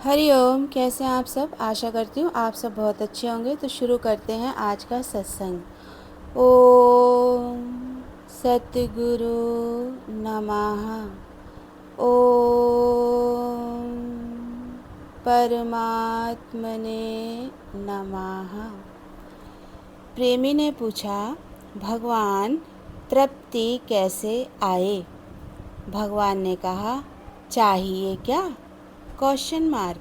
हरिओम। कैसे हैं आप सब? आशा करती हूँ आप सब बहुत अच्छे होंगे। तो शुरू करते हैं आज का सत्संग। ओम सतगुरु नमः। ओम परमात्मने नमः। प्रेमी ने पूछा, भगवान तृप्ति कैसे आए? भगवान ने कहा, चाहिए क्या? Question mark.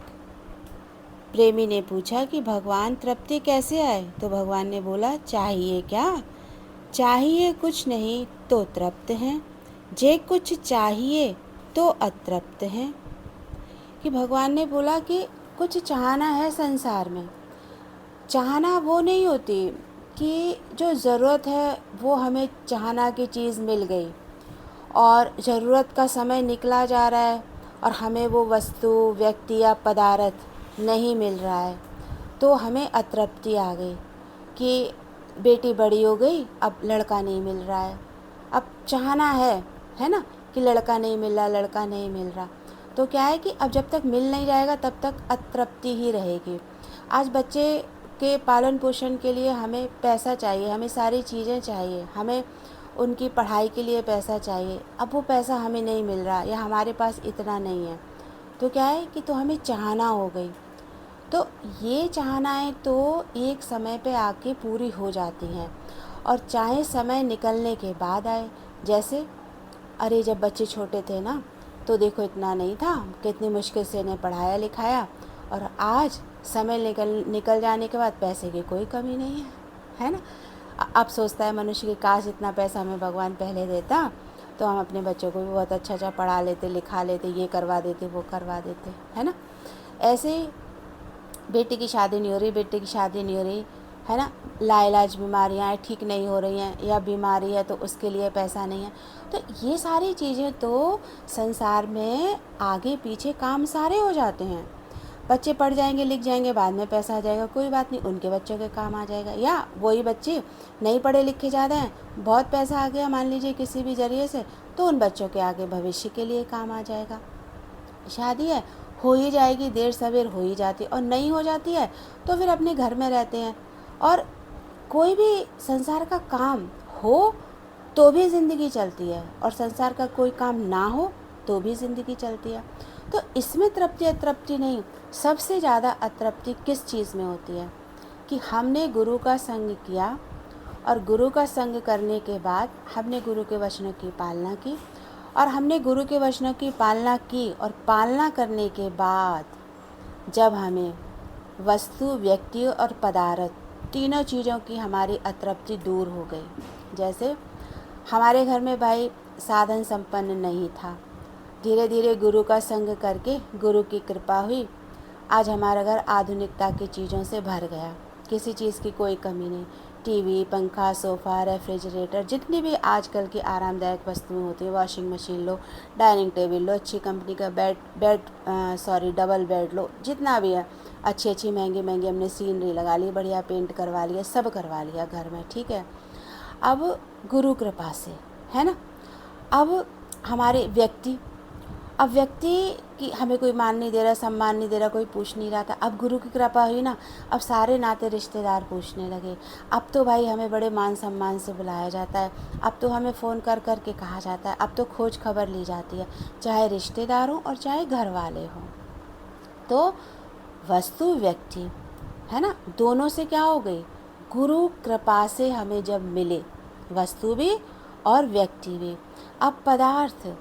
प्रेमी ने पूछा कि भगवान तृप्ति कैसे आए? तो भगवान ने बोला, चाहिए क्या? चाहिए कुछ नहीं तो तृप्त हैं, जे कुछ चाहिए तो अतृप्त हैं। कि भगवान ने बोला कि कुछ चाहना है संसार में। चाहना वो नहीं होती कि जो ज़रूरत है वो हमें चाहना की चीज़ मिल गई और ज़रूरत का समय निकला जा रहा है और हमें वो वस्तु, व्यक्ति या पदार्थ नहीं मिल रहा है, तो हमें अतृप्ति आ गई कि बेटी बड़ी हो गई, अब लड़का नहीं मिल रहा है। अब चाहना है ना, कि लड़का नहीं मिल रहा, लड़का नहीं मिल रहा। तो क्या है कि अब जब तक मिल नहीं जाएगा तब तक अतृप्ति ही रहेगी। आज बच्चे के पालन पोषण के लिए हमें पैसा चाहिए, हमें सारी चीज़ें चाहिए, हमें उनकी पढ़ाई के लिए पैसा चाहिए। अब वो पैसा हमें नहीं मिल रहा या हमारे पास इतना नहीं है, तो क्या है कि तो हमें चाहना हो गई। तो ये चाहनाएं तो एक समय पे आके पूरी हो जाती हैं, और चाहे समय निकलने के बाद आए। जैसे अरे जब बच्चे छोटे थे ना, तो देखो इतना नहीं था, कितनी मुश्किल से इन्हें पढ़ाया लिखाया, और आज समय निकल जाने के बाद पैसे की कोई कमी नहीं है ना। अब सोचता है मनुष्य कि काश इतना पैसा हमें भगवान पहले देता तो हम अपने बच्चों को भी बहुत अच्छा अच्छा पढ़ा लेते, लिखा लेते, ये करवा देते, वो करवा देते, है ना। ऐसे ही बेटी की शादी नहीं हो रही, बेटे की शादी नहीं हो रही, है ना। लाइलाज बीमारियाँ हैं, ठीक नहीं हो रही हैं, या बीमारी है तो उसके लिए पैसा नहीं है। तो ये सारी चीज़ें तो संसार में आगे पीछे काम सारे हो जाते हैं। बच्चे पढ़ जाएंगे, लिख जाएंगे, बाद में पैसा आ जाएगा, कोई बात नहीं, उनके बच्चों के काम आ जाएगा। या वही बच्चे नहीं पढ़े लिखे ज़्यादा हैं, बहुत पैसा आ गया मान लीजिए किसी भी ज़रिए से, तो उन बच्चों के आगे भविष्य के लिए काम आ जाएगा। शादी है, हो ही जाएगी, देर सवेर हो ही जाती है, और नहीं हो जाती है तो फिर अपने घर में रहते हैं। और कोई भी संसार का काम हो तो भी ज़िंदगी चलती है, और संसार का कोई काम ना हो तो भी ज़िंदगी चलती है। तो इसमें तृप्ति अतृप्ति नहीं, सबसे ज़्यादा अतृप्ति किस चीज़ में होती है कि हमने गुरु का संग किया, और गुरु का संग करने के बाद हमने गुरु के वचनों की पालना की, और हमने गुरु के वचनों की पालना की, और पालना करने के बाद जब हमें वस्तु, व्यक्ति और पदार्थ, तीनों चीज़ों की हमारी अतृप्ति दूर हो गई। जैसे हमारे घर में भाई साधन संपन्न नहीं था, धीरे धीरे गुरु का संग करके गुरु की कृपा हुई, आज हमारा घर आधुनिकता की चीज़ों से भर गया, किसी चीज़ की कोई कमी नहीं। टीवी, पंखा, सोफ़ा, रेफ्रिजरेटर, जितनी भी आजकल की आरामदायक वस्तुएं होती हैं, वॉशिंग मशीन लो, डाइनिंग टेबल लो, अच्छी कंपनी का डबल बेड लो, जितना भी है, अच्छी अच्छी महंगी महंगी हमने सीनरी लगा ली, बढ़िया पेंट करवा लिया, सब करवा लिया घर में, ठीक है। अब गुरु कृपा से, है ना, अब हमारे व्यक्ति, अब व्यक्ति की हमें कोई मान नहीं दे रहा, सम्मान नहीं दे रहा, कोई पूछ नहीं रहा था, अब गुरु की कृपा हुई ना, अब सारे नाते रिश्तेदार पूछने लगे। अब तो भाई हमें बड़े मान सम्मान से बुलाया जाता है, अब तो हमें फ़ोन कर कर के कहा जाता है, अब तो खोज खबर ली जाती है, चाहे रिश्तेदार हों और चाहे घर वाले हों। तो वस्तु, व्यक्ति, है ना, दोनों से क्या हो गई, गुरु कृपा से हमें जब मिले, वस्तु भी और व्यक्ति भी। अब पदार्थ,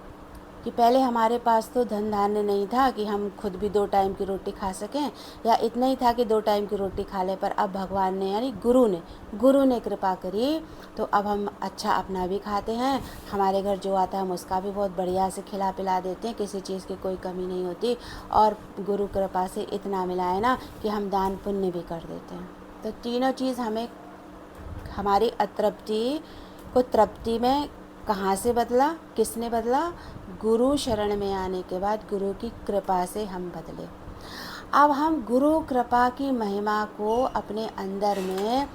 कि पहले हमारे पास तो धन धान्य नहीं था कि हम खुद भी 2 टाइम की रोटी खा सकें, या इतना ही था कि 2 टाइम की रोटी खा लें, पर अब भगवान ने यानी गुरु ने कृपा करी, तो अब हम अच्छा अपना भी खाते हैं, हमारे घर जो आता है हम उसका भी बहुत बढ़िया से खिला पिला देते हैं, किसी चीज़ की कोई कमी नहीं होती। और गुरु कृपा से इतना मिला है ना कि हम दान पुण्य भी कर देते हैं। तो तीनों चीज़ हमें हमारी अतृप्ति को तृप्ति में कहाँ से बदला, किसने बदला? गुरु शरण में आने के बाद गुरु की कृपा से हम बदले। अब हम गुरु कृपा की महिमा को अपने अंदर में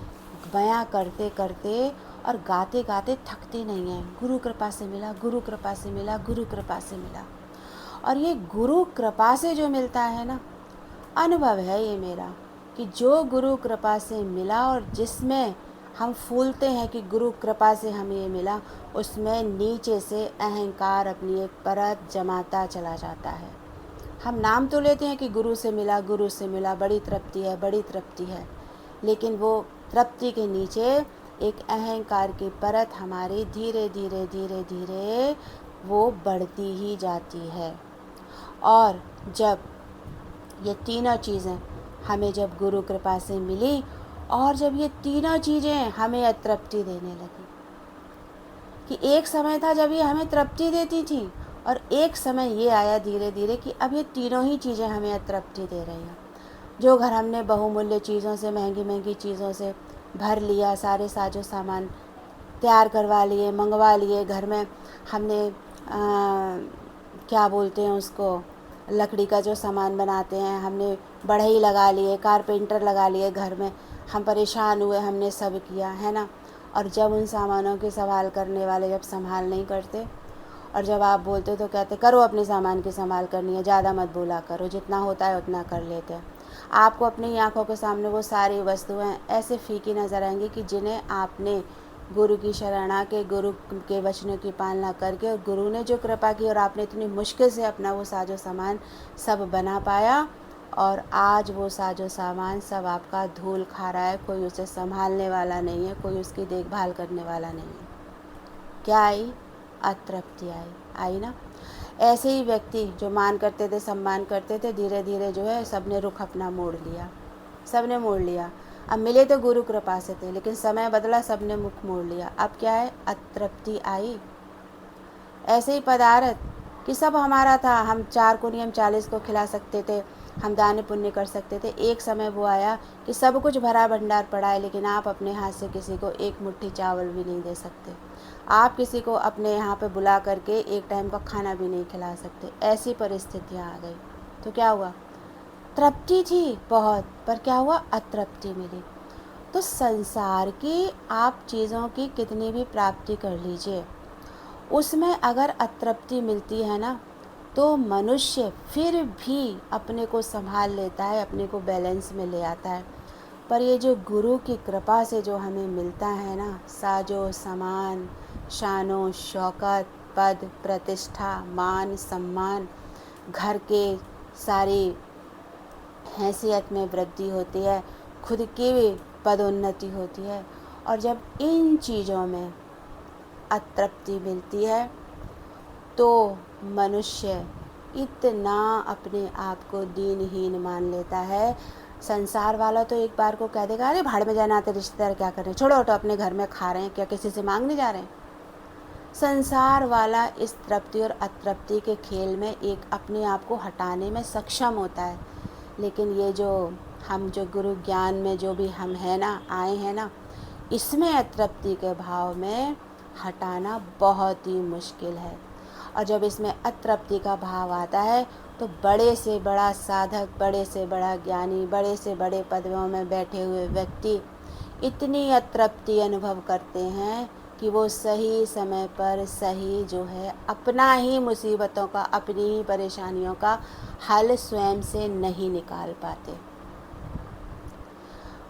बयां करते करते और गाते गाते थकते नहीं हैं। गुरु कृपा से मिला, गुरु कृपा से मिला, गुरु कृपा से मिला। और ये गुरु कृपा से जो मिलता है ना, अनुभव है ये मेरा कि जो गुरु कृपा से मिला और जिसमें हम फूलते हैं कि गुरु कृपा से हमें ये मिला, उसमें नीचे से अहंकार अपनी एक परत जमाता चला जाता है। हम नाम तो लेते हैं कि गुरु से मिला, बड़ी तृप्ति है, बड़ी तृप्ति है, लेकिन वो तृप्ति के नीचे एक अहंकार की परत हमारी धीरे धीरे धीरे धीरे वो बढ़ती ही जाती है। और जब ये तीनों चीज़ें हमें जब गुरु कृपा से मिली और जब ये तीनों चीज़ें हमें अतृप्ति देने लगी, कि एक समय था जब ये हमें तृप्ति देती थी और एक समय ये आया धीरे धीरे कि अब ये तीनों ही चीज़ें हमें अतृप्ति दे रही हैं। जो घर हमने बहुमूल्य चीज़ों से, महंगी महंगी चीज़ों से भर लिया, सारे साजो सामान तैयार करवा लिए, मंगवा लिए, घर में हमने क्या बोलते हैं उसको, लकड़ी का जो सामान बनाते हैं, हमने बढ़ई लगा लिए, कारपेंटर लगा लिए घर में, हम परेशान हुए, हमने सब किया, है ना। और जब उन सामानों की संभाल करने वाले जब संभाल नहीं करते और जब आप बोलते तो कहते करो, अपने सामान की संभाल करनी है, ज़्यादा मत बोला करो, जितना होता है उतना कर लेते हैं। आपको अपनी आँखों के सामने वो सारी वस्तुएं ऐसे फीकी नज़र आएंगी कि जिन्हें आपने गुरु की शरण आके, गुरु के वचनों की पालना करके और गुरु ने जो कृपा की और आपने इतनी मुश्किल से अपना वो साजो सामान सब बना पाया, और आज वो साजो सामान सब आपका धूल खा रहा है, कोई उसे संभालने वाला नहीं है, कोई उसकी देखभाल करने वाला नहीं है। क्या आई? अतृप्ति आई ना। ऐसे ही व्यक्ति जो मान करते थे, सम्मान करते थे, धीरे धीरे जो है सबने रुख अपना मोड़ लिया। अब मिले तो गुरु कृपा से थे, लेकिन समय बदला, सबने मुख मोड़ लिया। अब क्या है? अतृप्ति आई। ऐसे ही पदार्थ कि सब हमारा था, हम 4 को नहीं, हम 40 को खिला सकते थे, हम दान पुण्य कर सकते थे। एक समय वो आया कि सब कुछ भरा भंडार पड़ा है, लेकिन आप अपने हाथ से किसी को एक मुट्ठी चावल भी नहीं दे सकते। आप किसी को अपने यहाँ पे बुला करके एक टाइम का खाना भी नहीं खिला सकते। ऐसी परिस्थितियाँ आ गई तो क्या हुआ? तृप्ति थी बहुत, पर क्या हुआ? अतृप्ति मिली। तो संसार की आप चीज़ों की कितनी भी प्राप्ति कर लीजिए, उसमें अगर अतृप्ति मिलती है ना, तो मनुष्य फिर भी अपने को संभाल लेता है, अपने को बैलेंस में ले आता है। पर ये जो गुरु की कृपा से जो हमें मिलता है ना, साजो सामान, शानो शौकत, पद प्रतिष्ठा, मान सम्मान, घर के सारी हैसियत में वृद्धि होती है, खुद की भी पदोन्नति होती है, और जब इन चीज़ों में अतृप्ति मिलती है तो मनुष्य इतना अपने आप को दीनहीन मान लेता है। संसार वाला तो एक बार को कह देगा, अरे भाड़ में जाना, आते रिश्तेदार क्या कर रहे हैं, छोड़ो, तो अपने घर में खा रहे हैं, क्या किसी से मांगने जा रहे हैं। संसार वाला इस तृप्ति और अतृप्ति के खेल में एक अपने आप को हटाने में सक्षम होता है, लेकिन ये जो हम जो गुरु ज्ञान में जो भी हम हैं ना, आए हैं ना, इसमें अतृप्ति के भाव में हटाना बहुत ही मुश्किल है। और जब इसमें अतृप्ति का भाव आता है तो बड़े से बड़ा साधक, बड़े से बड़ा ज्ञानी, बड़े से बड़े पदों में बैठे हुए व्यक्ति इतनी अतृप्ति अनुभव करते हैं कि वो सही समय पर सही जो है अपना ही मुसीबतों का, अपनी ही परेशानियों का हल स्वयं से नहीं निकाल पाते।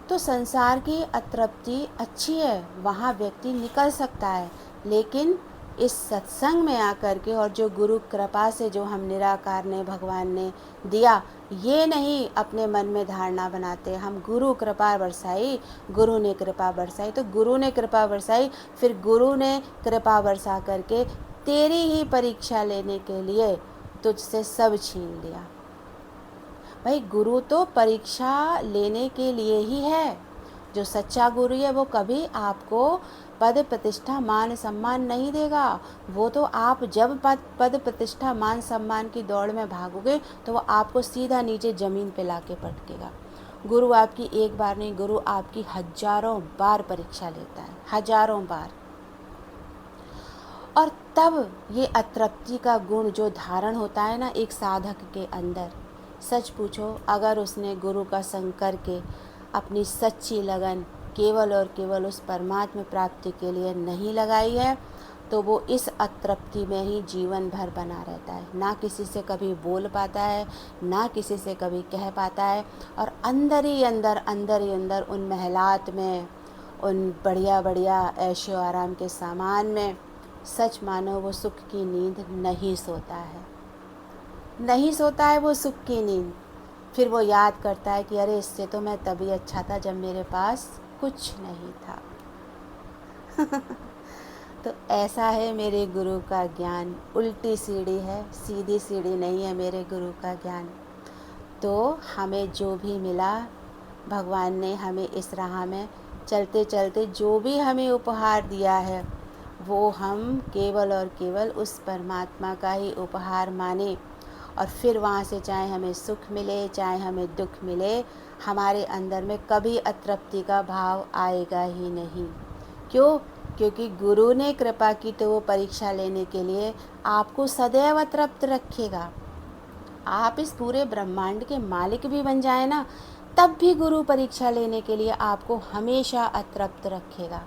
तो संसार की अतृप्ति अच्छी है, वहाँ व्यक्ति निकल सकता है, लेकिन इस सत्संग में आकर के और जो गुरु कृपा से जो हम निराकार ने, भगवान ने दिया, ये नहीं अपने मन में धारणा बनाते हम गुरु कृपा बरसाई, गुरु ने कृपा बरसाई, तो गुरु ने कृपा बरसाई, फिर गुरु ने कृपा बरसा करके तेरी ही परीक्षा लेने के लिए तुझसे सब छीन लिया। भाई गुरु तो परीक्षा लेने के लिए ही है। जो सच्चा गुरु है वो कभी आपको पद प्रतिष्ठा मान सम्मान नहीं देगा। वो तो आप जब पद प्रतिष्ठा मान सम्मान की दौड़ में भागोगे तो वो आपको सीधा नीचे ज़मीन पे लाके पटकेगा। गुरु आपकी एक बार नहीं, गुरु आपकी हजारों बार परीक्षा लेता है, हजारों बार। और तब ये अतृप्ति का गुण जो धारण होता है ना एक साधक के अंदर, सच पूछो अगर उसने गुरु का संग करके अपनी सच्ची लगन केवल और केवल उस परमात्मा प्राप्ति के लिए नहीं लगाई है, तो वो इस अतृप्ति में ही जीवन भर बना रहता है, ना किसी से कभी बोल पाता है, ना किसी से कभी कह पाता है, और अंदर ही अंदर उन महलात में, उन बढ़िया बढ़िया ऐशो आराम के सामान में, सच मानो वो सुख की नींद नहीं सोता है, नहीं सोता है वो सुख की नींद। फिर वो याद करता है कि अरे इससे तो मैं तभी अच्छा था जब मेरे पास कुछ नहीं था। तो ऐसा है मेरे गुरु का ज्ञान, उल्टी सीढ़ी है, सीधी सीढ़ी नहीं है मेरे गुरु का ज्ञान। तो हमें जो भी मिला, भगवान ने हमें इस राह में चलते चलते जो भी हमें उपहार दिया है, वो हम केवल और केवल उस परमात्मा का ही उपहार माने, और फिर वहाँ से चाहे हमें सुख मिले चाहे हमें दुख मिले, हमारे अंदर में कभी अतृप्ति का भाव आएगा ही नहीं। क्यों? क्योंकि गुरु ने कृपा की तो वो परीक्षा लेने के लिए आपको सदैव अतृप्त रखेगा। आप इस पूरे ब्रह्मांड के मालिक भी बन जाए ना, तब भी गुरु परीक्षा लेने के लिए आपको हमेशा अतृप्त रखेगा।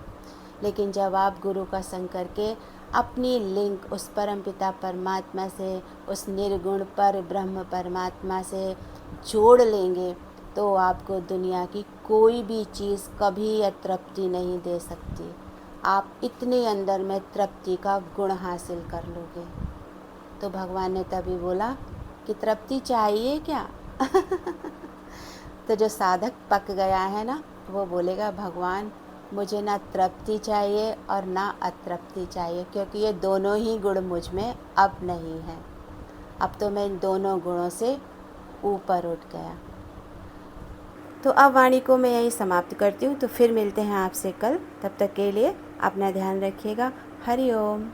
लेकिन जब आप गुरु का संग करके अपनी लिंक उस परमपिता परमात्मा से, उस निर्गुण पर ब्रह्म परमात्मा से जोड़ लेंगे, तो आपको दुनिया की कोई भी चीज़ कभी अतृप्ति नहीं दे सकती। आप इतने अंदर में तृप्ति का गुण हासिल कर लोगे। तो भगवान ने तभी बोला कि तृप्ति चाहिए क्या? तो जो साधक पक गया है ना, वो बोलेगा भगवान मुझे ना तृप्ति चाहिए और ना अतृप्ति चाहिए, क्योंकि ये दोनों ही गुण मुझ में अब नहीं हैं। अब तो मैं इन दोनों गुणों से ऊपर उठ गया। तो अब वाणी को मैं यही समाप्त करती हूँ। तो फिर मिलते हैं आपसे कल। तब तक के लिए अपना ध्यान रखिएगा। हरि ओम।